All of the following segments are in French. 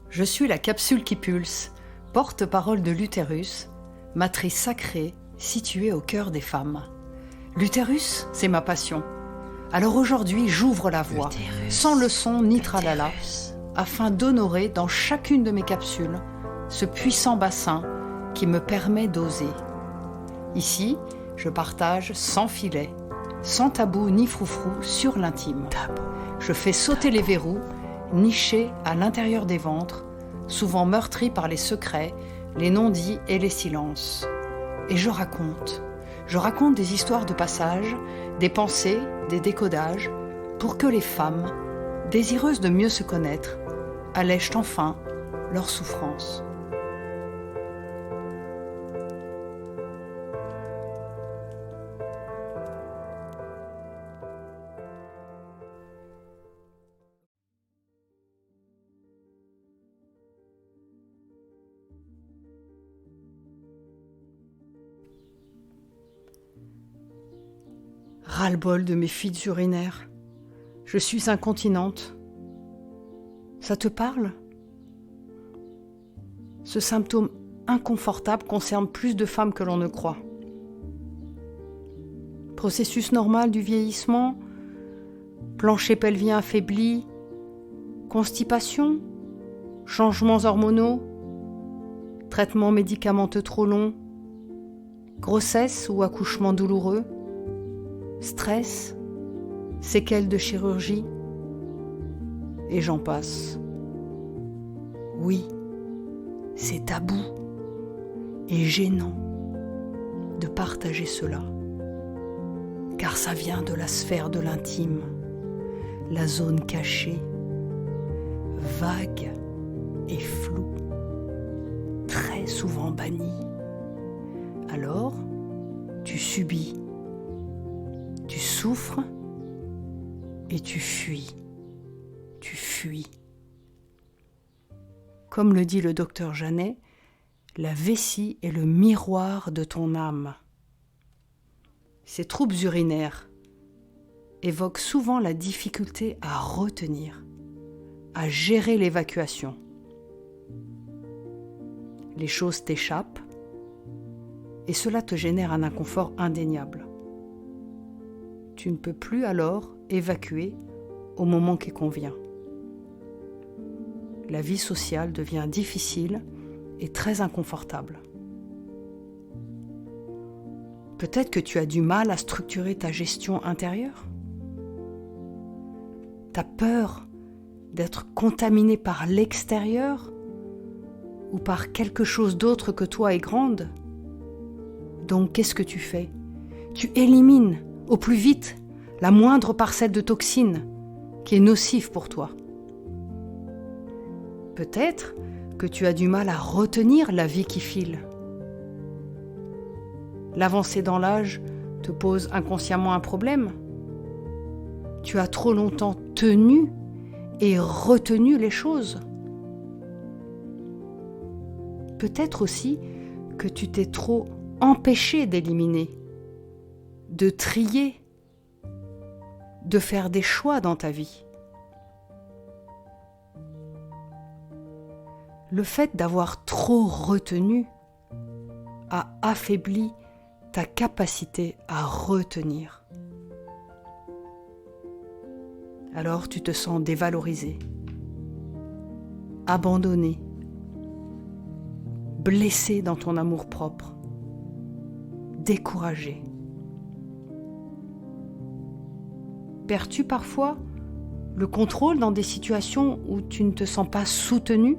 Je suis la capsule qui pulse, porte-parole de l'utérus, matrice sacrée située au cœur des femmes. L'utérus, c'est ma passion. Alors aujourd'hui, j'ouvre la voie, sans leçon ni tralala, afin d'honorer dans chacune de mes capsules ce puissant bassin qui me permet d'oser. Ici, je partage sans filet, sans tabou ni froufrou sur l'intime. Je fais sauter les verrous, nichés à l'intérieur des ventres, souvent meurtris par les secrets, les non-dits et les silences. Et je raconte des histoires de passage, des pensées, des décodages, pour que les femmes, désireuses de mieux se connaître, allègent enfin leur souffrance. Ras-le-bol de mes fuites urinaires. Je suis incontinente. Ça te parle ? Ce symptôme inconfortable concerne plus de femmes que l'on ne croit. Processus normal du vieillissement, plancher pelvien affaibli, constipation, changements hormonaux, traitements médicamenteux trop longs, grossesse ou accouchement douloureux, stress, séquelles de chirurgie, et j'en passe. Oui, c'est tabou et gênant de partager cela, car ça vient de la sphère de l'intime, la zone cachée, vague et floue, très souvent bannie. Alors, tu subis, tu souffres et tu fuis. Tu fuis. Comme le dit le docteur Janet, la vessie est le miroir de ton âme. Ces troubles urinaires évoquent souvent la difficulté à retenir, à gérer l'évacuation. Les choses t'échappent et cela te génère un inconfort indéniable. Tu ne peux plus alors évacuer au moment qui convient. La vie sociale devient difficile et très inconfortable. Peut-être que tu as du mal à structurer ta gestion intérieure. Tu as peur d'être contaminé par l'extérieur ou par quelque chose d'autre que toi est grande. Donc qu'est-ce que tu fais ? Tu élimines au plus vite la moindre parcelle de toxine qui est nocive pour toi. Peut-être que tu as du mal à retenir la vie qui file. L'avancée dans l'âge te pose inconsciemment un problème. Tu as trop longtemps tenu et retenu les choses. Peut-être aussi que tu t'es trop empêché d'éliminer, de trier, de faire des choix dans ta vie. Le fait d'avoir trop retenu a affaibli ta capacité à retenir. Alors tu te sens dévalorisé, abandonné, blessé dans ton amour-propre, découragé. Perds-tu parfois le contrôle dans des situations où tu ne te sens pas soutenu ?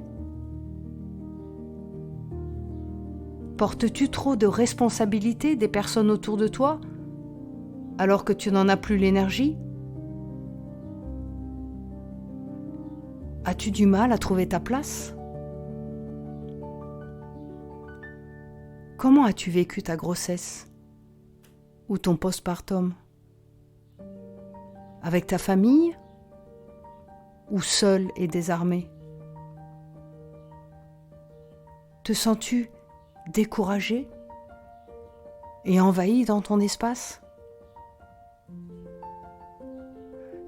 Portes-tu trop de responsabilités des personnes autour de toi alors que tu n'en as plus l'énergie ? As-tu du mal à trouver ta place ? Comment as-tu vécu ta grossesse ou ton postpartum ? Avec ta famille ou seul et désarmé ? Te sens-tu découragé et envahi dans ton espace ?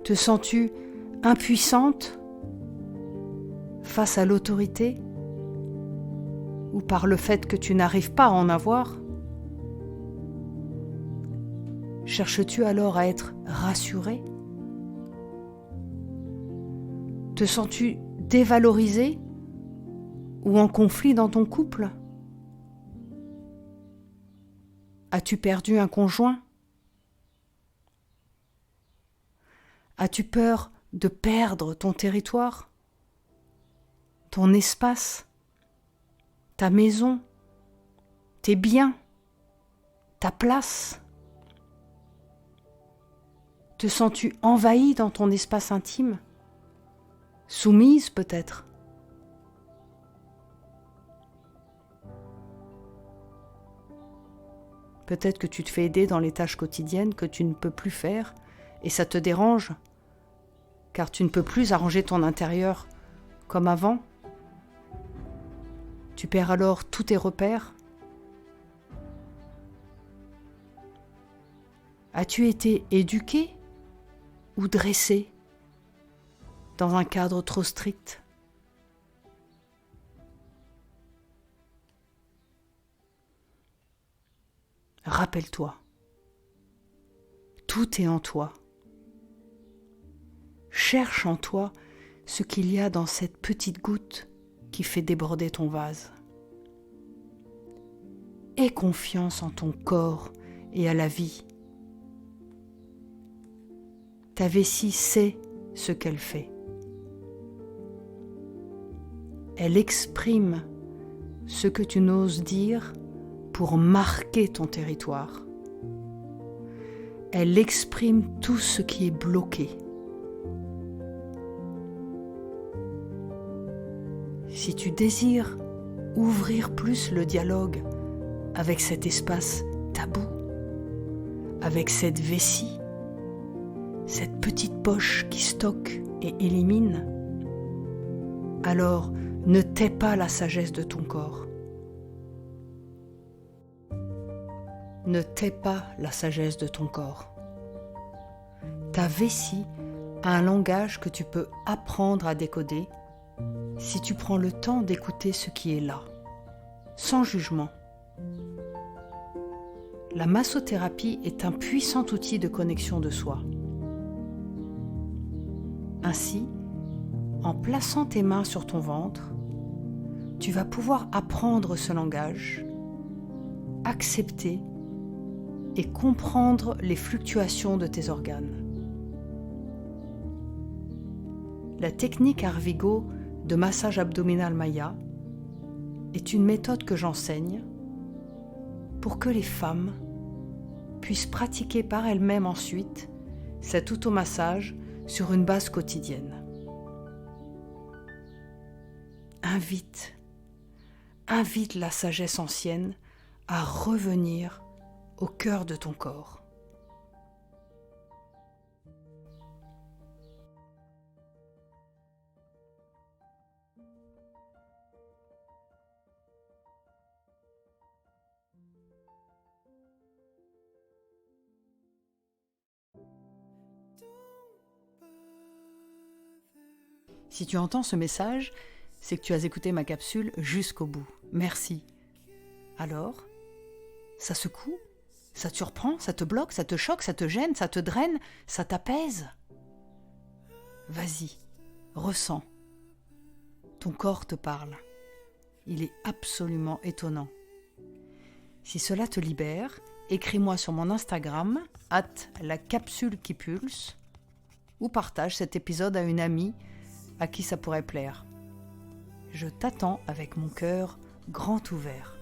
Te sens-tu impuissante, face à l'autorité ou par le fait que tu n'arrives pas à en avoir? Cherches-tu alors à être rassuré? Te sens-tu dévalorisé ou en conflit dans ton couple? As-tu perdu un conjoint? As-tu peur de perdre ton territoire, ton espace, ta maison, tes biens, ta place? Te sens-tu envahi dans ton espace intime? Soumise peut-être? Peut-être que tu te fais aider dans les tâches quotidiennes que tu ne peux plus faire et ça te dérange, car tu ne peux plus arranger ton intérieur comme avant. Tu perds alors tous tes repères. As-tu été éduqué ou dressé dans un cadre trop strict? Rappelle-toi, tout est en toi. Cherche en toi ce qu'il y a dans cette petite goutte qui fait déborder ton vase. Aie confiance en ton corps et à la vie. Ta vessie sait ce qu'elle fait. Elle exprime ce que tu n'oses dire pour marquer ton territoire. Elle exprime tout ce qui est bloqué. Si tu désires ouvrir plus le dialogue avec cet espace tabou, avec cette vessie, cette petite poche qui stocke et élimine, alors ne tais pas la sagesse de ton corps. Ne tais pas la sagesse de ton corps. Ta vessie a un langage que tu peux apprendre à décoder si tu prends le temps d'écouter ce qui est là, sans jugement. La massothérapie est un puissant outil de connexion de soi. Ainsi, en plaçant tes mains sur ton ventre, tu vas pouvoir apprendre ce langage, accepter et comprendre les fluctuations de tes organes. La technique Arvigo de massage abdominal Maya est une méthode que j'enseigne pour que les femmes puissent pratiquer par elles-mêmes ensuite cet automassage sur une base quotidienne. Invite la sagesse ancienne à revenir au cœur de ton corps. Si tu entends ce message, c'est que tu as écouté ma capsule jusqu'au bout. Merci. Alors, ça secoue? Ça te surprend? Ça te bloque? Ça te choque? Ça te gêne? Ça te draine? Ça t'apaise? Vas-y, ressens. Ton corps te parle. Il est absolument étonnant. Si cela te libère, écris-moi sur mon Instagram @lacapsulequipulse ou partage cet épisode à une amie à qui ça pourrait plaire. Je t'attends avec mon cœur grand ouvert.